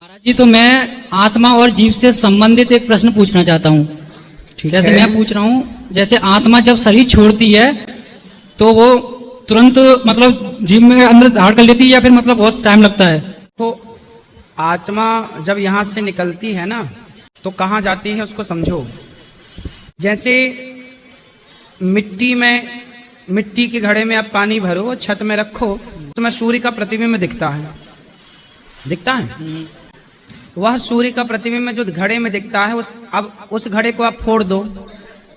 महाराज जी, तो मैं आत्मा और जीव से संबंधित एक प्रश्न पूछना चाहता हूँ। जैसे मैं पूछ रहा हूँ, जैसे आत्मा जब शरीर छोड़ती है तो वो तुरंत मतलब जीव में अंदर धारण कर लेती है या फिर मतलब बहुत टाइम लगता है? तो आत्मा जब यहाँ से निकलती है ना तो कहाँ जाती है उसको समझो। जैसे मिट्टी के घड़े में आप पानी भरो, छत में रखो, उसमें सूर्य का प्रतिबिंब दिखता है। वह सूर्य का प्रतिबिंब जो घड़े में दिखता है, उस घड़े को आप फोड़ दो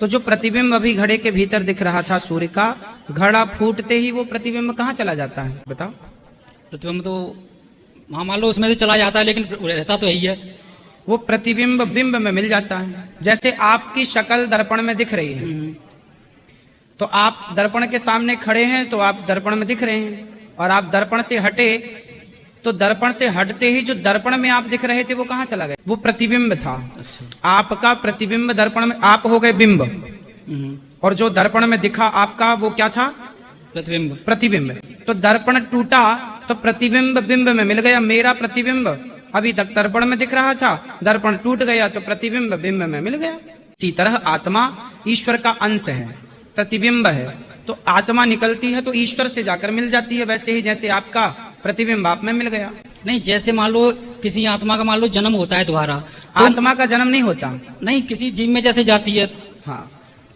तो जो प्रतिबिंब अभी घड़े के भीतर दिख रहा था सूर्य का, घड़ा फूटते ही वो प्रतिबिंब कहाँ चला जाता है बताओ? प्रतिबिंब तो हाँ मान लो उसमें से चला जाता है, लेकिन रहता तो यही है। वो प्रतिबिंब बिंब में मिल जाता है। जैसे आपकी शक्ल दर्पण में दिख रही है तो आप दर्पण के सामने खड़े हैं तो आप दर्पण में दिख रहे हैं, और आप दर्पण से हटे तो दर्पण से हटते ही जो दर्पण में आप दिख रहे थे वो कहाँ चला गया? वो प्रतिबिंब था। अच्छा। आपका प्रतिबिंब दर्पण में, आप हो गए बिंब, और जो दर्पण में दिखा आपका वो क्या था? प्रतिबिंब। तो दर्पण टूटा तो प्रतिबिंब बिंब में मिल गया। मेरा प्रतिबिंब अभी तक दर्पण में दिख रहा था, दर्पण टूट गया तो प्रतिबिंब बिंब में मिल गया। इसी तरह आत्मा ईश्वर का अंश है, प्रतिबिंब है, तो आत्मा निकलती है तो ईश्वर से जाकर मिल जाती है। वैसे ही जैसे आपका प्रतिबिंब आप में मिल गया। नहीं, जैसे मान लो किसी आत्मा का मान लो जन्म होता है दोबारा, तो आत्मा का जन्म नहीं होता। नहीं, किसी जीव में जैसे जाती है। हाँ,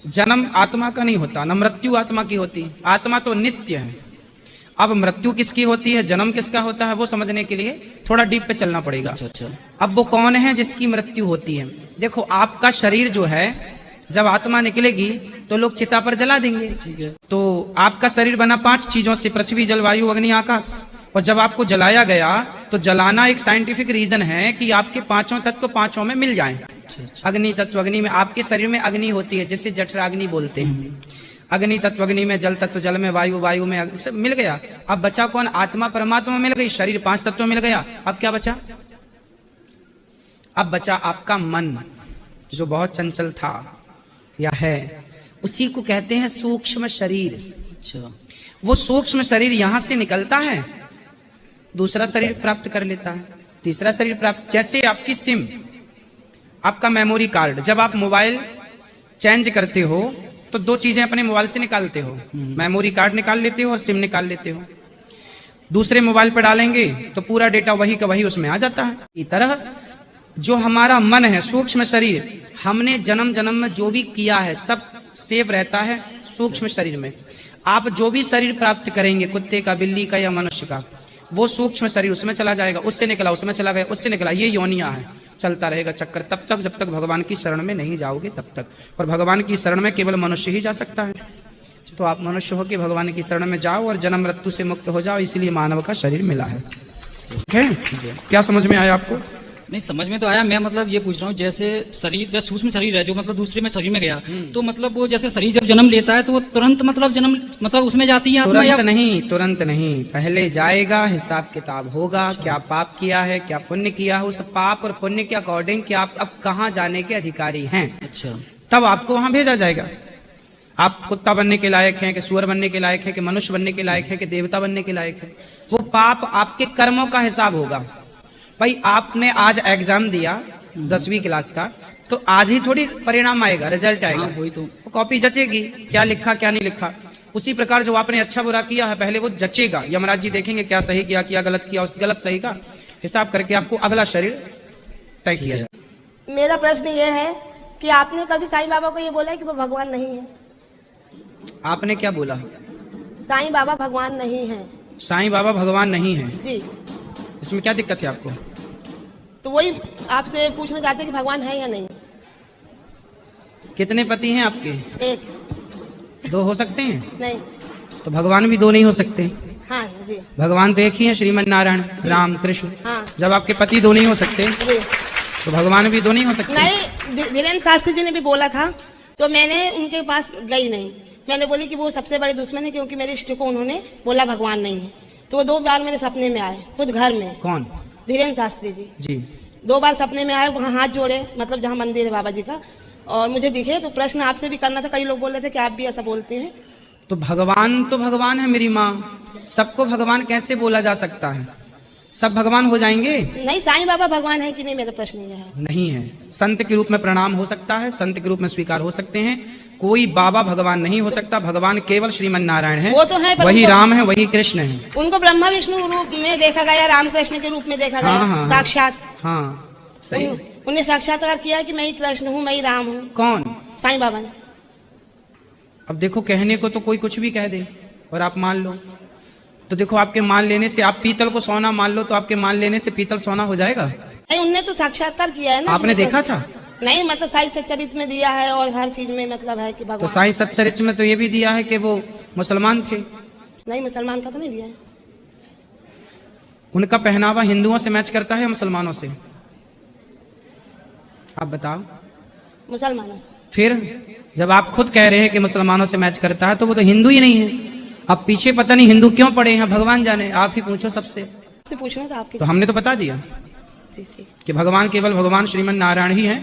जन्म आत्मा का नहीं होता, न मृत्यु आत्मा की होती। आत्मा तो नित्य है। अब मृत्यु किसकी होती है, जन्म किसका होता है, वो समझने के लिए थोड़ा डीप पे चलना पड़ेगा। अच्छा। अब वो कौन है जिसकी मृत्यु होती है? देखो, आपका शरीर जो है, जब आत्मा निकलेगी तो लोग चिता पर जला देंगे। ठीक है। तो आपका शरीर बना 5 चीजों से, पृथ्वी, जल, वायु, अग्नि, आकाश। और जब आपको जलाया गया तो जलाना एक साइंटिफिक रीजन है कि आपके 5 तत्व 5 में मिल जाएं। अग्नि तत्व, अग्नि में आपके शरीर में अग्नि होती है, जिसे जठराग्नि बोलते हैं। अग्नि तत्व अग्नि में, जल तत्व जल में, वायु वायु में, सब मिल गया। अब बचा कौन? आत्मा परमात्मा मिल गई, शरीर 5 तत्व मिल गया। अब क्या बचा? अब बचा आपका मन, जो बहुत चंचल था या है, उसी को कहते हैं सूक्ष्म शरीर। अच्छा। वो सूक्ष्म शरीर यहां से निकलता है, दूसरा शरीर प्राप्त कर लेता है, तीसरा शरीर प्राप्त। जैसे आपकी सिम, आपका मेमोरी कार्ड, जब आप मोबाइल चेंज करते हो तो 2 चीजें अपने मोबाइल से निकालते हो, मेमोरी कार्ड निकाल लेते हो और सिम निकाल लेते हो। दूसरे मोबाइल पर डालेंगे तो पूरा डेटा वही का वही उसमें आ जाता है। इसी तरह जो हमारा मन है, सूक्ष्म शरीर, हमने जन्म जन्म में जो भी किया है सब सेव रहता है सूक्ष्म शरीर में। आप जो भी शरीर प्राप्त करेंगे, कुत्ते का, बिल्ली का या मनुष्य का, वो सूक्ष्म शरीर उसमें चला जाएगा, उससे निकला उसमें चला गया, उससे निकला। ये योनियां है, चलता रहेगा चक्कर तब तक जब तक भगवान की शरण में नहीं जाओगे तब तक। और भगवान की शरण में केवल मनुष्य ही जा सकता है। तो आप मनुष्य हो के भगवान की शरण में जाओ और जन्म मृत्यु से मुक्त हो जाओ, इसलिए मानव का शरीर मिला है। ठीक है? क्या समझ में आया आपको? नहीं, समझ में तो आया। मैं मतलब ये पूछ रहा हूँ, जैसे शरीर, जैसे सूक्ष्म शरीर है जो मतलब दूसरे में शरीर में गया, तो मतलब वो जैसे शरीर जब जन्म लेता है तो वो तुरंत मतलब जन्म मतलब उसमें जाती है आत्मा? तुरंत नहीं, पहले जाएगा, हिसाब किताब होगा। अच्छा। क्या पाप किया है, क्या पुण्य किया है, उस पाप और पुण्य के अकॉर्डिंग कि आप अब कहाँ जाने के अधिकारी हैं। अच्छा। तब आपको वहां भेजा जाएगा। आप कुत्ता बनने के लायक हैं कि सुअर बनने के लायक है कि मनुष्य बनने के लायक है कि देवता बनने के लायक है, वो पाप आपके कर्मों का हिसाब होगा। भाई आपने आज एग्जाम दिया 10वीं क्लास का, तो आज ही थोड़ी परिणाम आएगा, रिजल्ट आएगा। हाँ, वही तो। कॉपी जचेगी, क्या लिखा क्या नहीं लिखा। उसी प्रकार जो आपने अच्छा बुरा किया है पहले वो जचेगा। यमराज जी देखेंगे क्या सही किया, क्या गलत किया, उस गलत सही का हिसाब करके आपको अगला शरीर तय किया जाए। मेरा प्रश्न ये है कि आपने कभी साईं बाबा को ये बोला है कि वो भगवान नहीं है? आपने क्या बोला? साईं बाबा भगवान नहीं है। साईं बाबा भगवान नहीं है जी। इसमें क्या दिक्कत है आपको? तो वही आपसे पूछना चाहते हैं कि भगवान है या नहीं। कितने पति हैं आपके? 1। 2 हो सकते हैं? नहीं। तो भगवान भी 2 नहीं हो सकते? हाँ जी। भगवान तो एक ही है, श्रीमन नारायण राम कृष्ण। हाँ। जब आपके पति 2 नहीं हो सकते जी, तो भगवान भी 2 नहीं हो सकते? नहीं, धीरेन्द्र शास्त्री जी ने भी बोला था तो मैंने उनके पास गई नहीं। मैंने बोली कि वो सबसे बड़े दुश्मन है, क्योंकि मेरे इष्ट को उन्होंने बोला भगवान नहीं है। तो वो 2 बार मेरे सपने में आए, खुद घर में। कौन? धीरेन्द्र शास्त्री जी 2 बार सपने में आए, वहाँ हाथ जोड़े, मतलब जहाँ मंदिर है बाबा जी का, और मुझे दिखे। तो प्रश्न आपसे भी करना था, कई लोग बोल रहे थे कि आप भी ऐसा बोलते हैं। तो भगवान है मेरी माँ, सबको भगवान कैसे बोला जा सकता है? सब भगवान हो जाएंगे? नहीं, साईं बाबा भगवान है कि नहीं, मेरा प्रश्न यह है। नहीं है। संत के रूप में प्रणाम हो सकता है, संत के रूप में स्वीकार हो सकते हैं, कोई बाबा भगवान नहीं हो सकता। भगवान केवल श्रीमन नारायण है, वो तो है, पर वही उनको- राम है, वही कृष्ण है। उनको ब्रह्मा विष्णु रूप में देखा गया, रामकृष्ण के रूप में देखा गया, हाँ, हाँ, साक्षात। हाँ सही। उन्हें साक्षात्कार किया कि मैं ही कृष्ण हूँ, मैं ही राम हूँ, कौन? साईं बाबा ने। अब देखो, कहने को तो कोई कुछ भी कह दे और आप मान लो, तो देखो आपके मान लेने से, आप पीतल को सोना मान लो, तो आपके मान लेने से पीतल सोना हो जाएगा? नहीं, उनने तो साक्षात्कार किया है ना। आपने देखा था? नहीं, मतलब साईं सच्चरित में दिया है और हर चीज में मतलब है कि तो भगवान। साईं सच्चरित्र में तो ये भी दिया है कि वो मुसलमान थे। नहीं, मुसलमान का तो नहीं दिया है। उनका पहनावा हिंदुओं से मैच करता है मुसलमानों से? आप बताओ। मुसलमानों से। फिर जब आप खुद कह रहे हैं कि मुसलमानों से मैच करता है, तो वो तो हिंदू ही नहीं है। अब पीछे पता नहीं हिंदू क्यों पड़े हैं, भगवान जाने। आप ही पूछो सबसे। से पूछना था आपके। तो हमने तो बता दिया जी, ठीक। कि भगवान केवल भगवान श्रीमन नारायण ही है,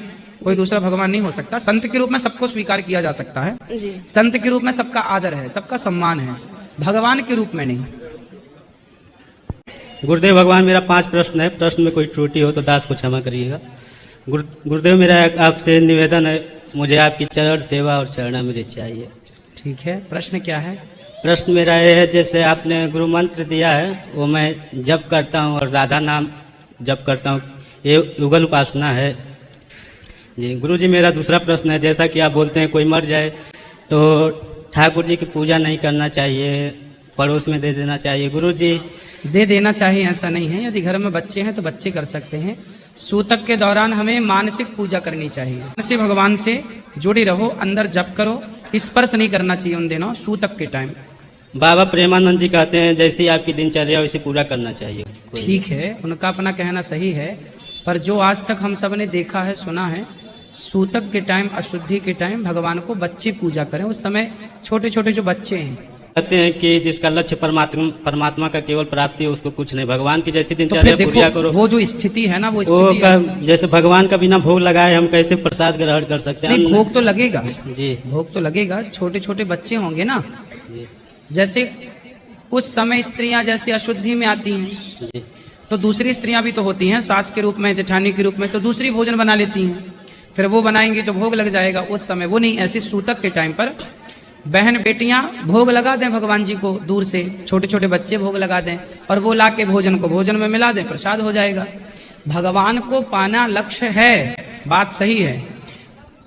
कोई दूसरा भगवान नहीं हो सकता। संत के रूप में सबको स्वीकार किया जा सकता है, जी। संत के रूप में सबका आदर है, सबका सम्मान है, भगवान के रूप में नहीं। गुरुदेव भगवान, मेरा 5 प्रश्न है। प्रश्न में कोई त्रुटि हो तो दास को क्षमा करिएगा। गुरुदेव, मेरा आपसे निवेदन है, मुझे आपकी चरण सेवा और चरणामृत चाहिए। ठीक है, प्रश्न क्या है? प्रश्न मेरा ये है, जैसे आपने गुरु मंत्र दिया है वो मैं जप करता हूँ और राधा नाम जप करता हूँ, ये युगल उपासना है जी। गुरु जी, मेरा दूसरा प्रश्न है, जैसा कि आप बोलते हैं कोई मर जाए तो ठाकुर जी की पूजा नहीं करना चाहिए, पड़ोस में दे देना चाहिए। गुरु जी, दे देना चाहिए ऐसा नहीं है। यदि घर में बच्चे हैं तो बच्चे कर सकते हैं। सूतक के दौरान हमें मानसिक पूजा करनी चाहिए। से भगवान से जुड़े रहो, अंदर जप करो, स्पर्श नहीं करना चाहिए उन दिनों सूतक के टाइम। बाबा प्रेमानंद जी कहते हैं जैसी आपकी दिनचर्या वैसे पूरा करना चाहिए। ठीक है, उनका अपना कहना सही है, पर जो आज तक हम सब ने देखा है, सुना है, सूतक के टाइम, अशुद्धि के टाइम भगवान को बच्चे पूजा करें। उस समय छोटे छोटे जो बच्चे हैं, कहते हैं कि जिसका लक्ष्य परमात्मा का केवल प्राप्ति है, उसको कुछ नहीं, भगवान की जैसी तो दिनचर्या फिर पूजा देखो करो। वो जो स्थिति है ना, वो वो स्थिति का है। जैसे भगवान का बिना भोग लगाए हम कैसे प्रसाद ग्रहण कर सकते हैं? नहीं, भोग तो लगेगा जी, भोग तो लगेगा। छोटे छोटे बच्चे होंगे ना, जी, जैसे कुछ समय स्त्रियां जैसे अशुद्धि में आती हैं, जी, तो दूसरी स्त्रियां भी तो होती हैं, सास के रूप में, जेठानी के रूप में, तो दूसरी भोजन बना लेती हैं, फिर वो बनाएंगी तो भोग लग जाएगा। उस समय वो नहीं, ऐसे सूतक के टाइम पर बहन बेटियां भोग लगा दें भगवान जी को, दूर से छोटे छोटे बच्चे भोग लगा दें और वो ला के भोजन को भोजन में मिला दें, प्रसाद हो जाएगा। भगवान को पाना लक्ष्य है, बात सही है,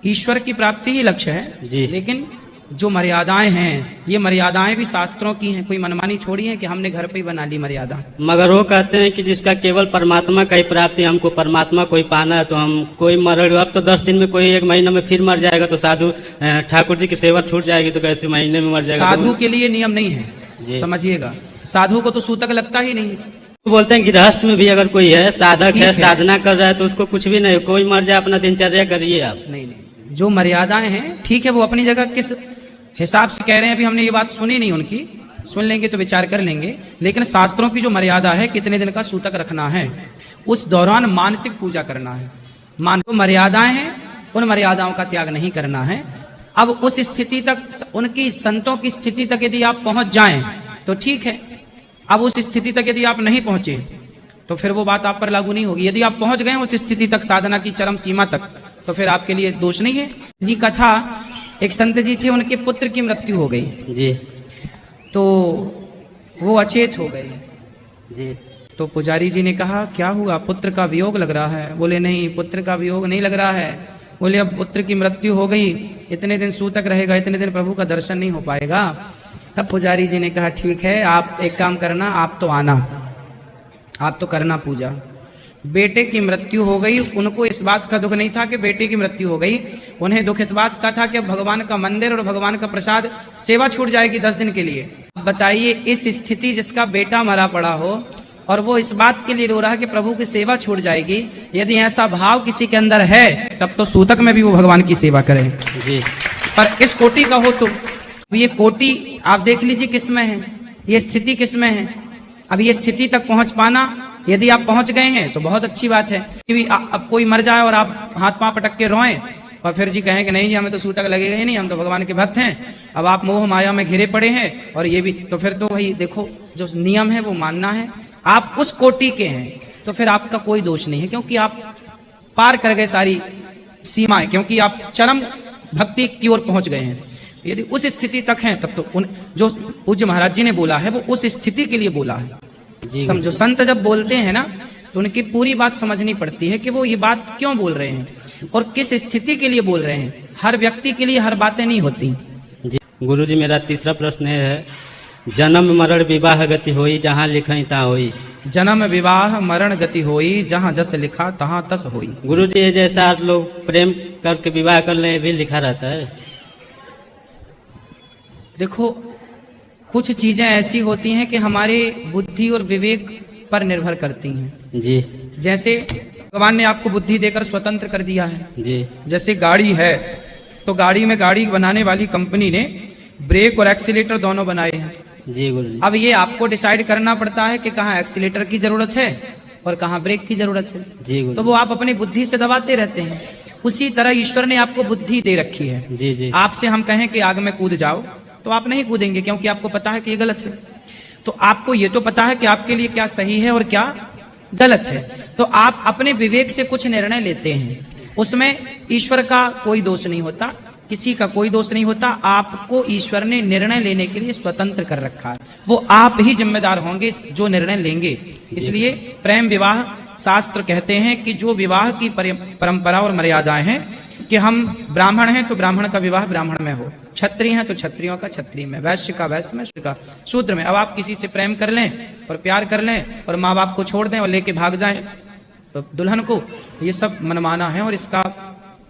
ईश्वर की प्राप्ति ही लक्ष्य है जी। लेकिन जो मर्यादाएं हैं, ये मर्यादाएं भी शास्त्रों की हैं, कोई मनमानी थोड़ी है कि हमने घर पे ही बना ली मर्यादा। मगर वो कहते हैं कि जिसका केवल परमात्मा का ही प्राप्ति, हमको परमात्मा को ही पाना है, तो हम कोई मर, अब तो 10 दिन में, कोई 1 महीने में फिर मर जाएगा तो साधु ठाकुर जी की सेवा छूट जाएगी, तो कैसे महीने में मर जाएगा? साधु के लिए नियम नहीं है, जी। समझिएगा। साधु को तो सूतक लगता ही नहीं। बोलते हैं गृहस्थ में भी अगर कोई है, साधक ठीक है, है। साधना कर रहा है, तो उसको कुछ भी नहीं, कोई मर जाए अपना दिनचर्या करिए आप। नहीं नहीं, जो मर्यादाएं हैं ठीक है, वो अपनी जगह किस हिसाब से कह रहे हैं, अभी हमने ये बात सुनी नहीं उनकी, सुन लेंगे तो विचार कर लेंगे। लेकिन शास्त्रों की जो मर्यादा है, कितने दिन का सूतक रखना है, उस दौरान मानसिक पूजा करना है। जो मर्यादाएं हैं, उन मर्यादाओं का त्याग नहीं करना है। अब उस स्थिति तक, उनकी संतों की स्थिति तक यदि आप पहुंच जाएं तो ठीक है। अब उस स्थिति तक यदि आप नहीं पहुंचे तो फिर वो बात आप पर लागू नहीं होगी। यदि आप पहुंच गए उस स्थिति तक, साधना की चरम सीमा तक, तो फिर आपके लिए दोष नहीं है। जी कथा, एक संत जी थे, उनके पुत्र की मृत्यु हो गई, जी, तो वो अचेत हो गए। जी, तो पुजारी जी ने कहा क्या हुआ, पुत्र का वियोग लग रहा है? बोले नहीं, पुत्र का वियोग नहीं लग रहा है। बोले अब पुत्र की मृत्यु हो गई, इतने दिन सूतक रहेगा, इतने दिन प्रभु का दर्शन नहीं हो पाएगा। तब पुजारी जी ने कहा ठीक है, आप एक काम करना, आप तो आना, आप तो करना पूजा। बेटे की मृत्यु हो गई, उनको इस बात का दुख नहीं था कि बेटे की मृत्यु हो गई, उन्हें दुख इस बात का था कि भगवान का मंदिर और भगवान का प्रसाद सेवा छूट जाएगी 10 दिन के लिए। बताइए, इस स्थिति जिसका बेटा मरा पड़ा हो और वो इस बात के लिए रो रहा है कि प्रभु की सेवा छूट जाएगी, यदि ऐसा भाव किसी के अंदर है, तब तो सूतक में भी वो भगवान की सेवा करे। जी, पर इस कोटि का हो तो ये कोटि आप देख लीजिए किस में है, ये स्थिति किस में है। अब ये स्थिति तक पहुंच पाना, यदि आप पहुंच गए हैं तो बहुत अच्छी बात है। अब कोई मर जाए और आप हाथ पांव पटक के रोएं और फिर जी कहें कि नहीं जी हमें तो सूतक लगेगा ही नहीं, हम तो भगवान के भक्त हैं, अब आप मोह माया में घिरे पड़े हैं और ये भी, तो फिर तो वही देखो, जो नियम है वो मानना है। आप उस कोटि के हैं तो फिर आपका कोई दोष नहीं है, क्योंकि आप पार कर गए सारी सीमाएं, क्योंकि आप चरम भक्ति की ओर पहुंच गए हैं। यदि उस स्थिति तक हैं तब तो उन जो पूज्य महाराज जी ने बोला है वो उस स्थिति के लिए बोला है। जी समझो, संत जब बोलते हैं ना तो उनकी पूरी बात समझनी पड़ती है कि वो ये बात क्यों बोल रहे हैं और किस स्थिति के लिए बोल रहे हैं। हर व्यक्ति के लिए हर बातें नहीं होती। जी गुरुजी, मेरा तीसरा प्रश्न है, जन्म मरण विवाह गति होई, जहाँ लिखई तहाँ होई। जन्म विवाह मरण गति होई, जहाँ जस लिखा तहाँ तस होई। गुरुजी, ये जैसा आप लोग प्रेम करके विवाह कर ले भी लिखा रहता है। देखो, कुछ चीजें ऐसी होती हैं कि हमारे बुद्धि और विवेक पर निर्भर करती हैं। जी जैसे भगवान ने आपको बुद्धि देकर स्वतंत्र कर दिया है। जी जैसे गाड़ी है तो गाड़ी में गाड़ी बनाने वाली कंपनी ने ब्रेक और एक्सीलेटर दोनों बनाए हैं। जी गुरुजी। अब ये आपको डिसाइड करना पड़ता है कि कहाँ एक्सीलेटर की जरूरत है और कहाँ ब्रेक की जरूरत है। जी तो गुरुजी। वो आप अपनी बुद्धि से दबाते रहते हैं। उसी तरह ईश्वर ने आपको बुद्धि दे रखी है। जी जी। आपसे हम कहें कि आग में कूद जाओ तो आप नहीं कूदेंगे, क्योंकि आपको पता है कि ये गलत है। तो आपको ये तो पता है कि आपके लिए क्या सही है और क्या गलत है। तो आप अपने विवेक से कुछ निर्णय लेते हैं, उसमें ईश्वर का कोई दोष नहीं होता, किसी का कोई दोष नहीं होता। आपको ईश्वर ने निर्णय लेने के लिए स्वतंत्र कर रखा है। वो आप ही जिम्मेदार होंगे जो निर्णय लेंगे। इसलिए प्रेम विवाह शास्त्र कहते हैं कि जो विवाह की परंपरा और मर्यादाएं हैं कि हम ब्राह्मण हैं तो ब्राह्मण का विवाह ब्राह्मण में हो, क्षत्रिय हैं तो क्षत्रियों का क्षत्रिय में, वैश्य का वैश्य में, शूद्र का शूद्र में। अब आप किसी से प्रेम कर लें और प्यार कर लें और माँ बाप को छोड़ दें और लेके भाग जाएं दुल्हन को, ये सब मनमाना है और इसका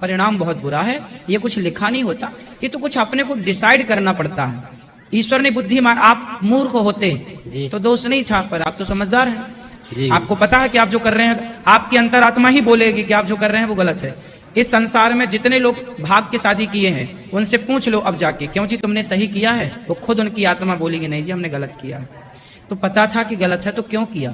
परिणाम बहुत बुरा है। ये कुछ लिखा नहीं होता, ये तो कुछ अपने को डिसाइड करना पड़ता है। ईश्वर ने बुद्धि मान, आप मूर्ख होते तो दोष नहीं था, पर आप तो समझदार हैं। आपको पता है कि आप जो कर रहे हैं, आपकी अंतरात्मा ही बोलेगी कि आप जो कर रहे हैं वो गलत है। इस संसार में जितने लोग भाग के शादी किए हैं उनसे पूछ लो अब जाके, क्यों जी तुमने सही किया है? वो खुद उनकी आत्मा बोलेगी नहीं जी हमने गलत किया है। तो पता था कि गलत है तो क्यों किया?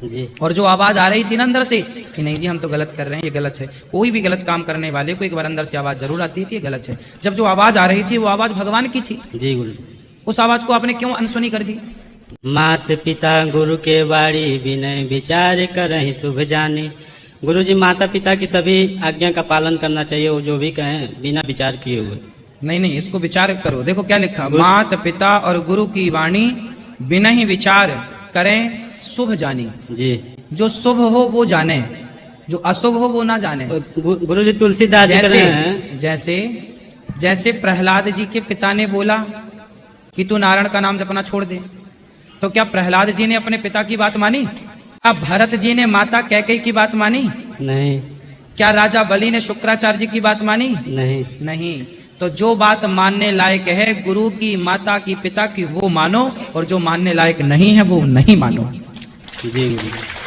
जी। और जो आवाज आ रही थी ना अंदर से कि नहीं जी हम तो गलत कर रहे हैं, ये गलत है। कोई भी गलत काम करने वाले को एक बार अंदर से आवाज जरूर आती है कि ये गलत है। जब जो आवाज आ रही थी वो आवाज भगवान की थी। जी गुरुजी। उस आवाज को आपने क्यों अनसुनी कर दी? मात पिता गुरु के बाड़ी, विनय विचार करहि शुभ जानी। गुरुजी, माता पिता की सभी आज्ञा का पालन करना चाहिए, वो जो भी कहें बिना विचार किए हुए। नहीं नहीं, इसको विचार करो। देखो क्या लिखा, मात पिता और गुरु की वाणी बिना ही विचार करें शुभ जानी। जी। जो शुभ हो वो जाने, जो अशुभ हो वो ना जाने। गुरुजी, तुलसीदास जी कह रहे हैं, जैसे प्रहलाद जी के पिता ने बोला कि तू नारायण का नाम जपना छोड़ दे, तो क्या प्रहलाद जी ने अपने पिता की बात मानी? क्या भरत जी ने माता कैकेयी की बात मानी? नहीं। क्या राजा बलि ने शुक्राचार्य जी की बात मानी? नहीं। नहीं। तो जो बात मानने लायक है गुरु की, माता की, पिता की, वो मानो, और जो मानने लायक नहीं है वो नहीं मानो। जी गुरु।